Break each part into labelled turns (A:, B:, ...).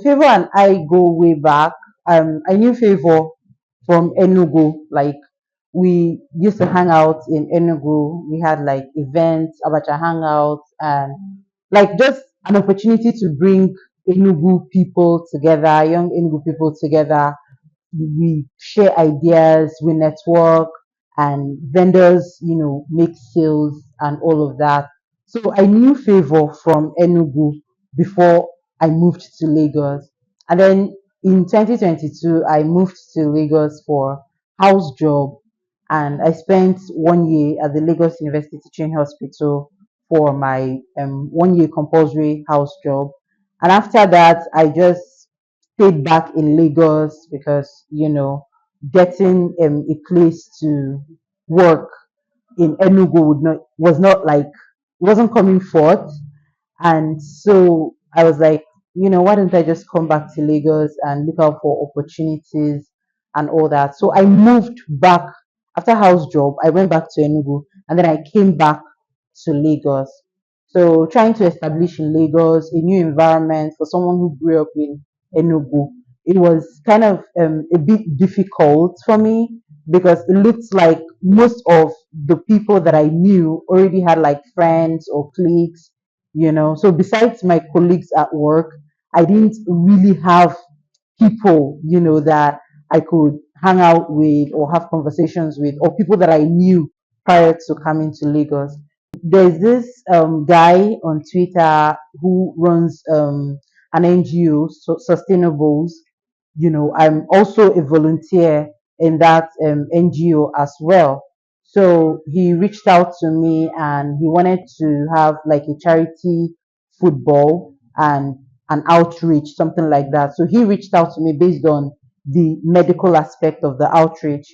A: Favor and I go way back. I knew Favor from Enugu. Like we used to hang out in Enugu. We had like events, abacha hangouts, and like just an opportunity to bring Enugu people together, young Enugu people together. We share ideas, we network, and vendors, make sales and all of that. So I knew Favor from Enugu before I moved to Lagos. And then in 2022, I moved to Lagos for house job, and I spent 1 year at the Lagos University Teaching Hospital for my 1 year compulsory house job. And after that, I just stayed back in Lagos because, getting a place to work in Enugu was not like, wasn't coming forth. And so I was like, why don't I just come back to Lagos and look out for opportunities and all that? So I moved back after house job. I went back to Enugu and then I came back to Lagos. So trying to establish in Lagos a new environment for someone who grew up in Enugu, it was kind of a bit difficult for me because it looks like most of the people that I knew already had like friends or cliques. So besides my colleagues at work, I didn't really have people, that I could hang out with or have conversations with, or people that I knew prior to coming to Lagos. There's this guy on Twitter who runs an NGO, Sustainables. I'm also a volunteer in that NGO as well. So he reached out to me and he wanted to have like a charity football and an outreach, something like that. So he reached out to me based on the medical aspect of the outreach.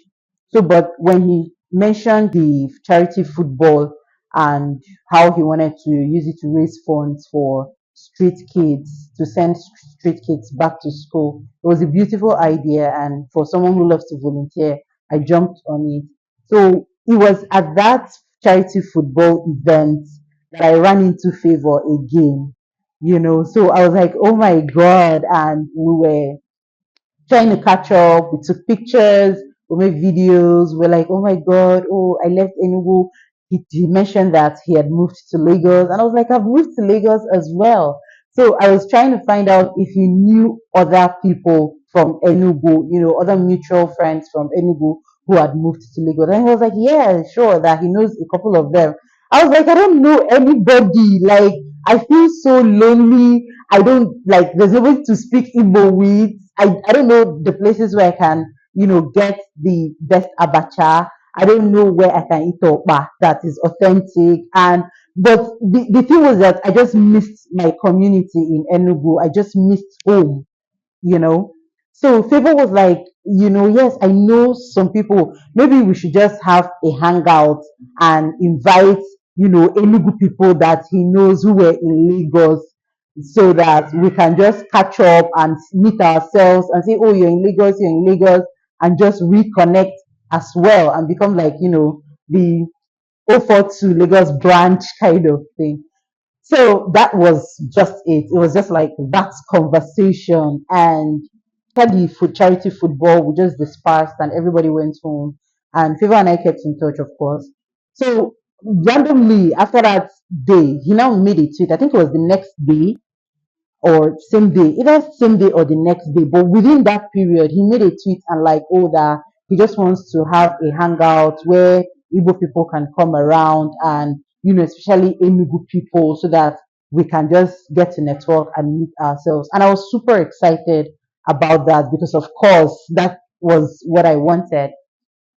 A: So, but when he mentioned the charity football and how he wanted to use it to raise funds for street kids, to send street kids back to school, it was a beautiful idea. And for someone who loves to volunteer, I jumped on it. So it was at that charity football event that I ran into Favor again. So I was like, oh my God. And we were trying to catch up. We took pictures, we made videos. We're like, oh my God, oh, I left Enugu. He mentioned that he had moved to Lagos. And I was like, I've moved to Lagos as well. So I was trying to find out if he knew other people from Enugu, other mutual friends from Enugu who had moved to Lagos. And he was like, yeah, sure, that he knows a couple of them. I was like, I don't know anybody. Like, I feel so lonely. I don't like, there's nobody to speak Igbo with. I don't know the places where I can, get the best abacha. I don't know where I can eat okpa that is authentic. But the thing was that I just missed my community in Enugu. I just missed home, you know. So Favor was like, yes, I know some people. Maybe we should just have a hangout and invite, Enugu people that he knows who were in Lagos so that we can just catch up and meet ourselves and say, oh, you're in Lagos, and just reconnect as well and become like, the 042 Lagos branch kind of thing. So that was just it. It was just like that conversation. And after the charity football, we just dispersed and everybody went home. And Favor and I kept in touch, of course. So randomly after that day, he now made a tweet. I think it was the next day or same day, either same day or the next day. But within that period, he made a tweet and like, oh, that he just wants to have a hangout where Igbo people can come around and, especially Enugu people so that we can just get to network and meet ourselves. And I was super excited about that because of course that was what I wanted.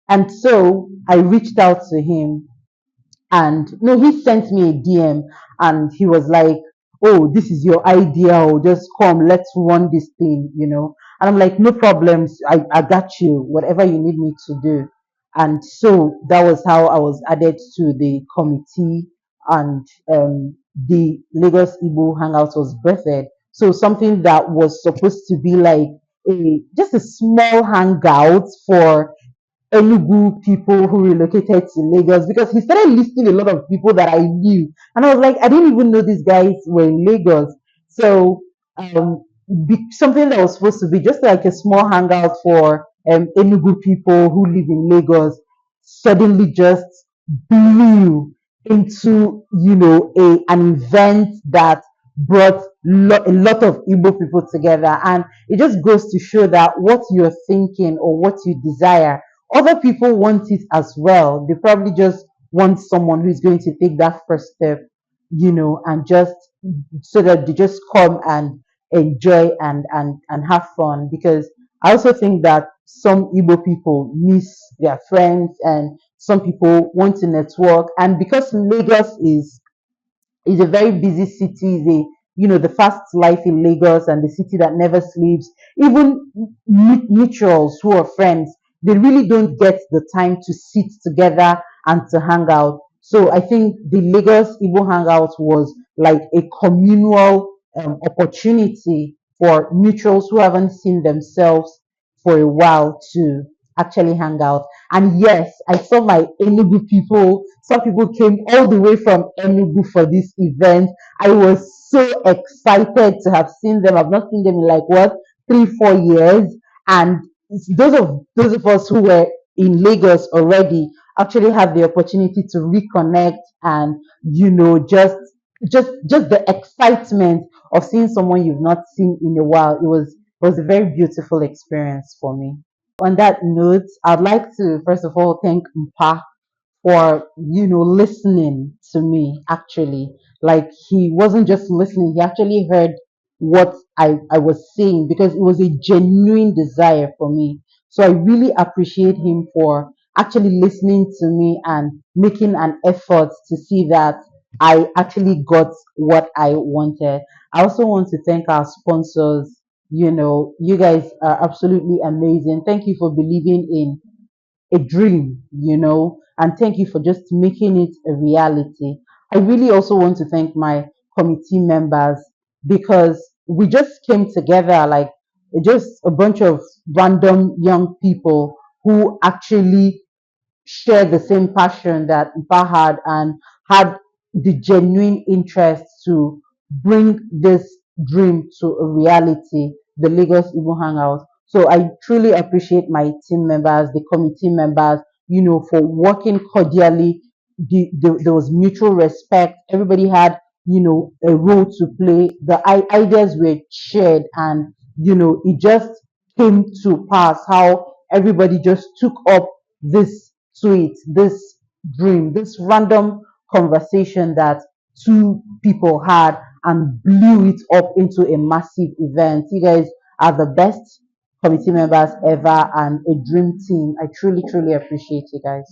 A: And so I reached out to him and no, he sent me a DM and he was like, oh, this is your idea, or just come, let's run this thing. And I'm like, no problems, I got you, whatever you need me to do. And so that was how I was added to the committee, and the Lagos Igbo Hangout was birthed. So something that was supposed to be like just a small hangout for Enugu people who relocated to Lagos, because he started listing a lot of people that I knew. And I was like, I didn't even know these guys were in Lagos. So something that was supposed to be just like a small hangout for Enugu people who live in Lagos suddenly just blew into, an event that brought a lot of Igbo people together. And it just goes to show that what you're thinking or what you desire, other people want it as well. They probably just want someone who's going to take that first step, and just so that they just come and enjoy and have fun. Because I also think that some Igbo people miss their friends, and some people want to network. And because Lagos is a very busy city. The fast life in Lagos and the city that never sleeps. Even mutuals who are friends, they really don't get the time to sit together and to hang out. So I think the Lagos Igbo Hangout was like a communal opportunity for mutuals who haven't seen themselves for a while to actually hang out. And yes, I saw my Enugu people. Some people came all the way from Enugu for this event. I was so excited to have seen them. I've not seen them in like what 3, 4 years. And those of us who were in Lagos already actually had the opportunity to reconnect, and just the excitement of seeing someone you've not seen in a while. It was a very beautiful experience for me. On that note, I'd like to first of all thank Mpa for listening to me. Actually, like, he wasn't just listening, he actually heard what I was saying, because it was a genuine desire for me. So I really appreciate him for actually listening to me and making an effort to see that I actually got what I wanted. I also want to thank our sponsors. You guys are absolutely amazing. Thank you for believing in a dream, and thank you for just making it a reality. I really also want to thank my committee members, because we just came together like just a bunch of random young people who actually share the same passion that Ipa had, and had the genuine interest to bring this dream to a reality, the Lagos Igbo Hangout. So I truly appreciate my team members, the committee members, for working cordially. There was mutual respect. Everybody had, a role to play. The ideas were shared, and, it just came to pass how everybody just took up this tweet, this dream, this random conversation that two people had, and blew it up into a massive event. You guys are the best committee members ever, and a dream team. I truly, truly appreciate you guys.